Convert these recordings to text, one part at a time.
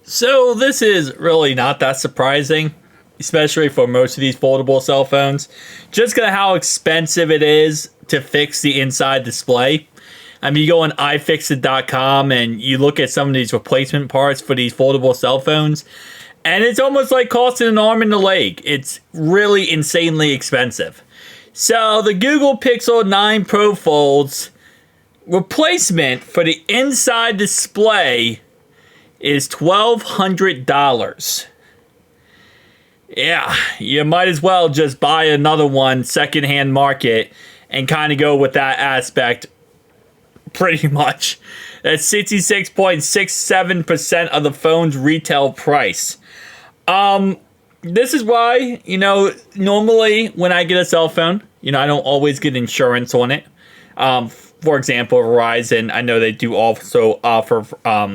So this is really not that surprising, especially for most of these foldable cell phones. Just because of how expensive it is to fix the inside display. I mean, you go on iFixit.com and you look at some of these replacement parts for these foldable cell phones, and it's almost like costing an arm and a leg. It's really insanely expensive. So the Google Pixel 9 Pro Fold's replacement for the inside display is $1,200. Yeah, you might as well just buy another one secondhand market and kind of go with that aspect pretty much. That's 66.67% of the phone's retail price. This is why, normally when I get a cell phone, I don't always get insurance on it. For example, Verizon, I know they do also offer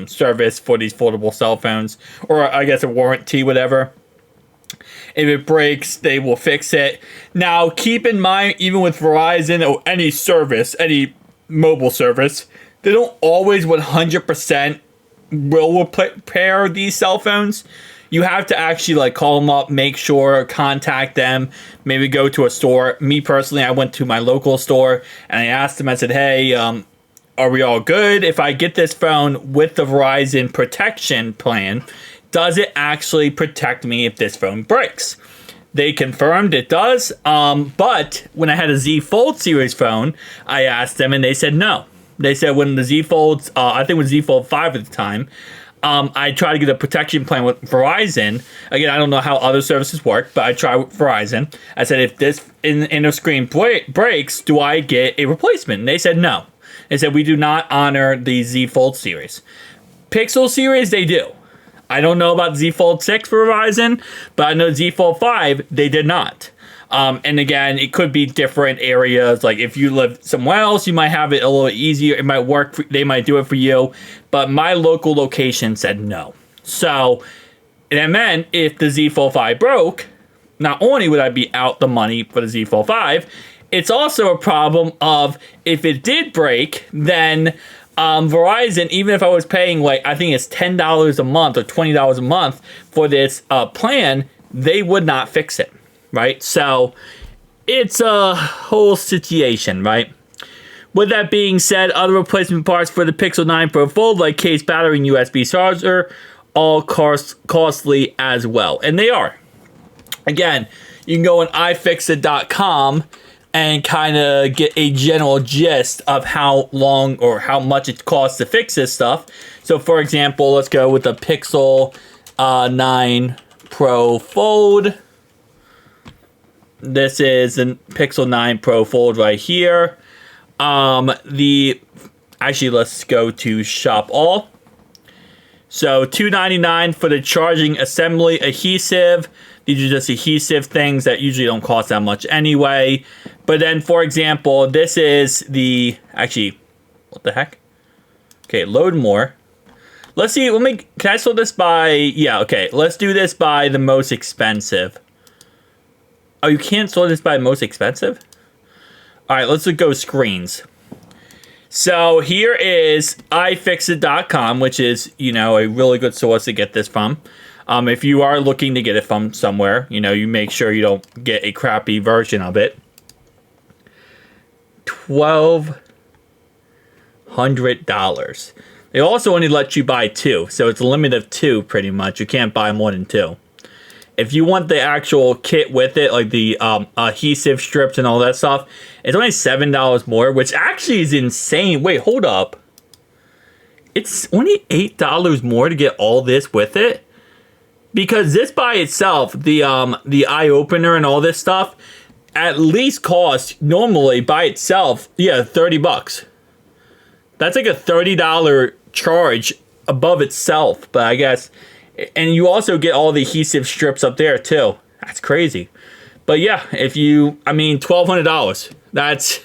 service for these foldable cell phones, or I guess a warranty, whatever. If it breaks, they will fix it. Now, keep in mind, even with Verizon or any service, any mobile service, they don't always 100% will repair these cell phones. You have to actually call them up, make sure, contact them, maybe go to a store. Me personally, I went to my local store and I asked them, I said, hey, are we all good? If I get this phone with the Verizon protection plan, does it actually protect me if this phone breaks? They confirmed it does, but when I had a Z Fold series phone, I asked them and they said no. They said when the Z Folds, I think it was Z Fold 5 at the time, I tried to get a protection plan with Verizon. Again, I don't know how other services work, but I tried with Verizon. I said, if this inner screen breaks, do I get a replacement? And they said no. They said, we do not honor the Z Fold series. Pixel series, they do. I don't know about Z Fold 6 for Verizon, but I know Z Fold 5, they did not. And again, it could be different areas. Like if you live somewhere else, you might have it a little easier. It might work. They might do it for you. But my local location said no. So that meant if the Z Fold 5 broke, not only would I be out the money for the Z Fold 5, it's also a problem of if it did break, then Verizon, even if I was paying I think it's $10 a month or $20 a month for this plan, they would not fix it. Right? So it's a whole situation, right? With that being said, other replacement parts for the Pixel 9 Pro Fold, like case, battery, and USB charger, all costly as well. And they are. Again, you can go on iFixit.com and kind of get a general gist of how long or how much it costs to fix this stuff. So, for example, let's go with the Pixel 9 Pro Fold. This is the Pixel 9 Pro Fold right here. Actually, let's go to Shop All. So $299 for the charging assembly adhesive. These are just adhesive things that usually don't cost that much anyway. But then, for example, this is the... Actually, what the heck? Okay, load more. Let's see. Can I sort this by... Yeah, okay. Let's do this by the most expensive. Oh, you can't sort this by most expensive? All right, let's go screens. So here is iFixit.com, which is, a really good source to get this from. If you are looking to get it from somewhere, you make sure you don't get a crappy version of it. $1,200. They also only let you buy 2, so it's a limit of 2 pretty much. You can't buy more than 2. If you want the actual kit with it, like the adhesive strips and all that stuff, it's only $7 more, which actually is insane. Wait, hold up. It's only $8 more to get all this with it? Because this by itself, the eye opener and all this stuff, at least costs normally by itself, $30. That's like a $30 charge above itself, but I guess... And you also get all the adhesive strips up there too. That's crazy. But yeah, $1,200. That's...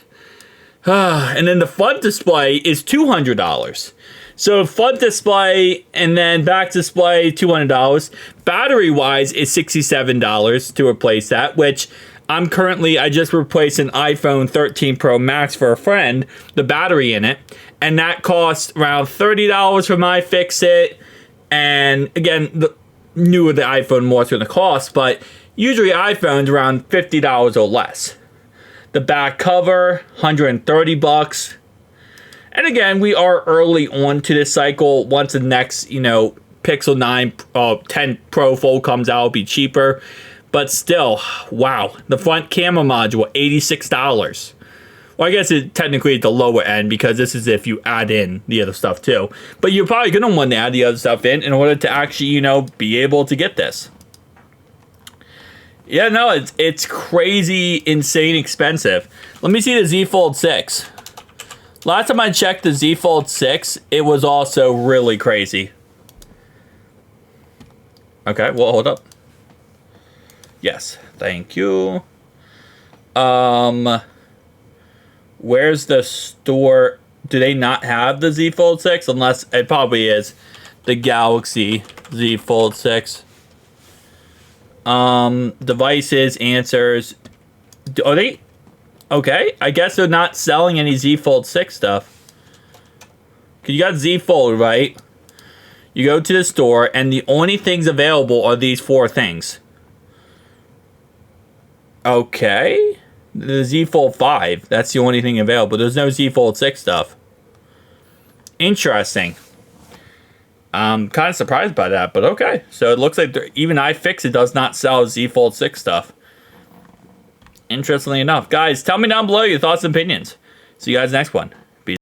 and then the front display is $200. So front display and then back display, $200. Battery-wise is $67 to replace that, which I just replaced an iPhone 13 Pro Max for a friend, the battery in it, and that costs around $30 for my iFixit. And again, the newer the iPhone, more it's going to cost, but usually iPhone's around $50 or less. The back cover, $130. And again, we are early on to this cycle. Once the next, Pixel 9 10 Pro Fold comes out, it'll be cheaper. But still, wow. The front camera module, $86. Well, I guess it technically at the lower end because this is if you add in the other stuff too. But you're probably going to want to add the other stuff in order to actually, be able to get this. Yeah, no, it's crazy, insane expensive. Let me see the Z Fold 6. Last time I checked the Z Fold 6, it was also really crazy. Okay, well, hold up. Yes, thank you. Where's the store? Do they not have the Z Fold 6? Unless it probably is the Galaxy Z Fold 6. Devices, answers. Are they? Okay, I guess they're not selling any Z Fold 6 stuff. Cause you got Z Fold, right? You go to the store, and the only things available are these 4 things. Okay. The Z Fold 5, that's the only thing available. There's no Z Fold 6 stuff. Interesting. I'm kind of surprised by that, but okay. So it looks like even iFixit does not sell Z Fold 6 stuff. Interestingly enough. Guys, tell me down below your thoughts and opinions. See you guys next one.